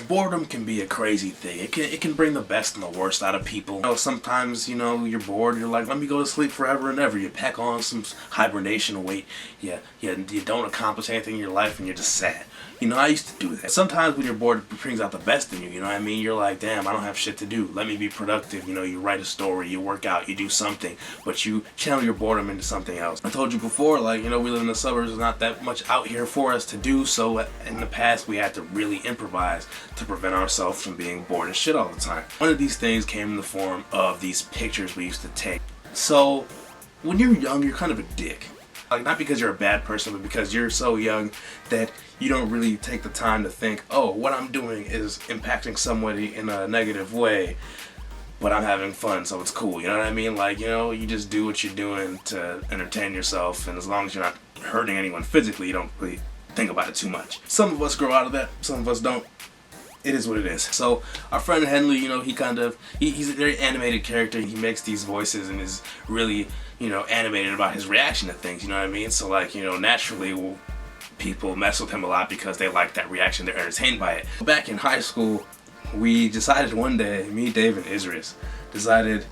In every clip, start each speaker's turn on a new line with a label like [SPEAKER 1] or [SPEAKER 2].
[SPEAKER 1] Boredom can be a crazy thing. It can bring the best and the worst out of people. Sometimes, you're bored, you're like, let me go to sleep forever and ever. You pack on some hibernation weight. You don't accomplish anything in your life and you're just sad. I used to do that. Sometimes when you're bored, it brings out the best in you, what I mean? You're like, damn, I don't have shit to do. Let me be productive. You write a story, you work out, you do something, but you channel your boredom into something else. I told you before, we live in the suburbs, there's not that much out here for us to do, so in the past we had to really improvise to prevent ourselves from being bored as shit all the time. One of these things came in the form of these pictures we used to take. So, when you're young, you're kind of a dick. Not because you're a bad person, but because you're so young that you don't really take the time to think, oh, what I'm doing is impacting somebody in a negative way, but I'm having fun, so it's cool, you know what I mean? You just do what you're doing to entertain yourself, and as long as you're not hurting anyone physically, you don't really think about it too much. Some of us grow out of that, some of us don't. It is what it is. So our friend Henley, he's a very animated character. He makes these voices and is really, animated about his reaction to things, you know what I mean? So naturally, people mess with him a lot because they like that reaction. They're entertained by it. Back in high school, we decided one day, me, Dave, and Isris decided,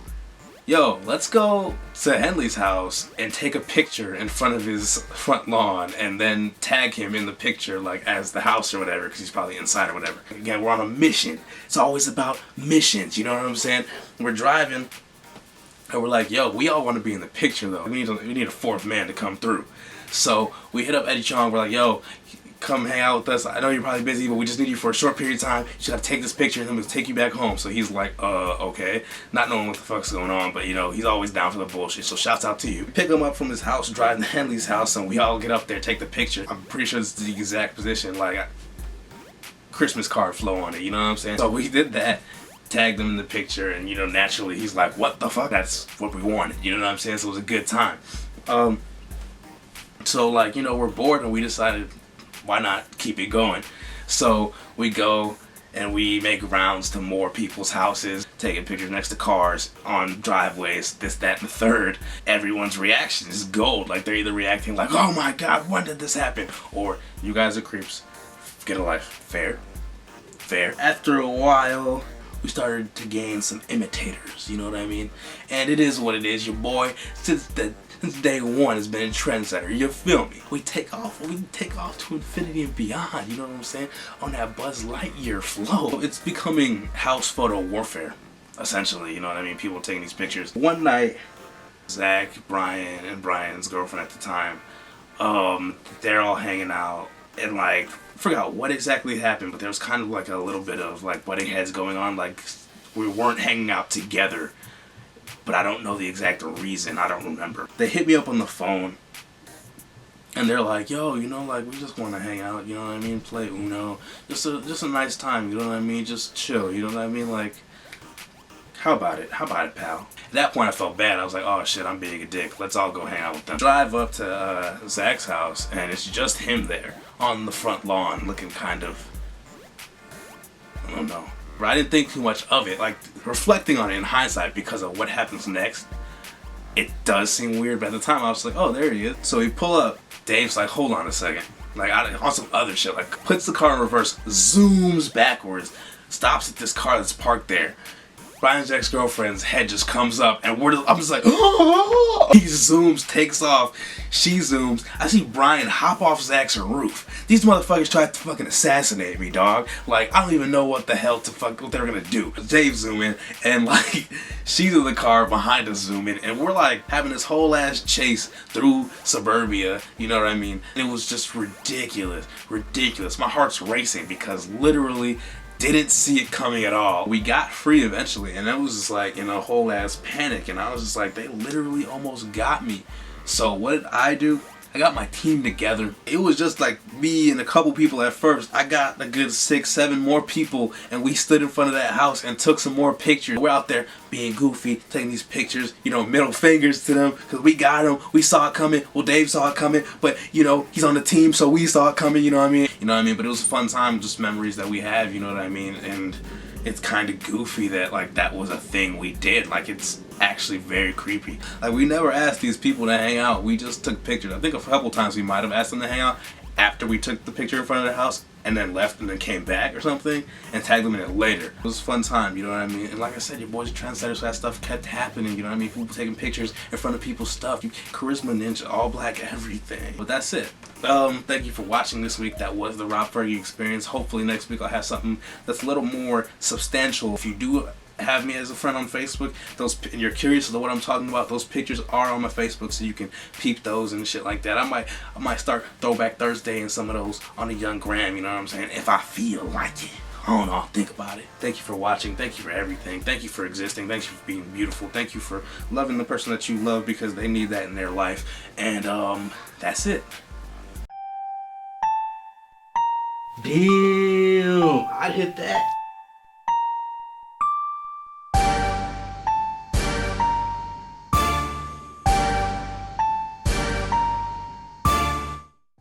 [SPEAKER 1] yo, let's go to Henley's house and take a picture in front of his front lawn and then tag him in the picture as the house or whatever, because he's probably inside or whatever. Again, we're on a mission. It's always about missions, you know what I'm saying? We're driving and we're like, yo, we all want to be in the picture though. We need a fourth man to come through. So we hit up Eddie Chong, we're like, yo, come hang out with us. I know you're probably busy, but we just need you for a short period of time. You should have to take this picture and then we'll take you back home. So he's like, okay. Not knowing what the fuck's going on, but he's always down for the bullshit. So shouts out to you. Pick him up from his house, drive to Henley's house, and we all get up there, take the picture. I'm pretty sure it's the exact position, Christmas card flow on it, you know what I'm saying? So we did that, tagged him in the picture, and naturally he's like, what the fuck? That's what we wanted, you know what I'm saying? So it was a good time. So we're bored and we decided, why not keep it going? So we go and we make rounds to more people's houses, taking pictures next to cars, on driveways, this, that, and the third. Everyone's reaction is gold. They're either reacting like, oh my god, when did this happen? Or, you guys are creeps, get a life. Fair. After a while, we started to gain some imitators, you know what I mean? And it is what it is. Your boy, since day one, has been a trendsetter, you feel me? We take off to infinity and beyond, you know what I'm saying? On that Buzz Lightyear flow. It's becoming house photo warfare, essentially, you know what I mean? People taking these pictures. One night, Zach, Brian, and Brian's girlfriend at the time, they're all hanging out, and I forgot what exactly happened, but there was kind of a little bit of butting heads going on, we weren't hanging out together. But I don't know the exact reason. I don't remember. They hit me up on the phone. And they're like, yo, we just want to hang out, you know what I mean? Play Uno. Just a nice time, you know what I mean? Just chill, you know what I mean? How about it? How about it, pal? At that point, I felt bad. I was like, oh shit, I'm being a dick. Let's all go hang out with them. Drive up to Zach's house, and it's just him there on the front lawn, looking kind of, I don't know. I didn't think too much of it. Reflecting on it in hindsight because of what happens next, it does seem weird, but at the time I was like, oh, there he is. So we pull up. Dave's like, hold on a second. On some other shit. Puts the car in reverse, zooms backwards, stops at this car that's parked there. Brian's ex-girlfriend's head just comes up, and I'm just like, oh! He zooms, takes off, she zooms. I see Brian hop off Zach's roof. These motherfuckers tried to fucking assassinate me, dog. I don't even know what the hell what they were gonna do. Dave zoom in, and she's in the car behind us zoom in, and we're having this whole ass chase through suburbia, you know what I mean? And it was just ridiculous. My heart's racing because literally, didn't see it coming at all. We got free eventually, and it was just in a whole ass panic, and I was just they literally almost got me. So what did I do? I got my team together. It was just me and a couple people at first. I got a good 6-7 more people, and we stood in front of that house and took some more pictures. We're out there being goofy, taking these pictures, middle fingers to them, because we got them. We saw it coming. Well, Dave saw it coming, but he's on the team, so we saw it coming, you know what I mean? But it was a fun time, just memories that we have, you know what I mean? And it's kind of goofy that that was a thing we did. It's actually very creepy. We never asked these people to hang out. We just took pictures. I think a couple times we might have asked them to hang out after we took the picture in front of the house, and then left and then came back or something and tagged them in it later. It was a fun time, you know what I mean? And like I said, your boys are trendsetters, so that stuff kept happening, you know what I mean? People taking pictures in front of people's stuff. Charisma Ninja, all black everything. But that's it. Thank you for watching this week. That was the Rob Fergie experience. Hopefully next week I'll have something that's a little more substantial. If you do have me as a friend on Facebook, and you're curious as to what I'm talking about, those pictures are on my Facebook, so you can peep those and shit like that. I might start Throwback Thursday and some of those on the Young Graham, you know what I'm saying? If I feel like it. I don't know, I'll think about it. Thank you for watching. Thank you for everything. Thank you for existing. Thank you for being beautiful. Thank you for loving the person that you love, because they need that in their life. And that's it. Damn, I hit that.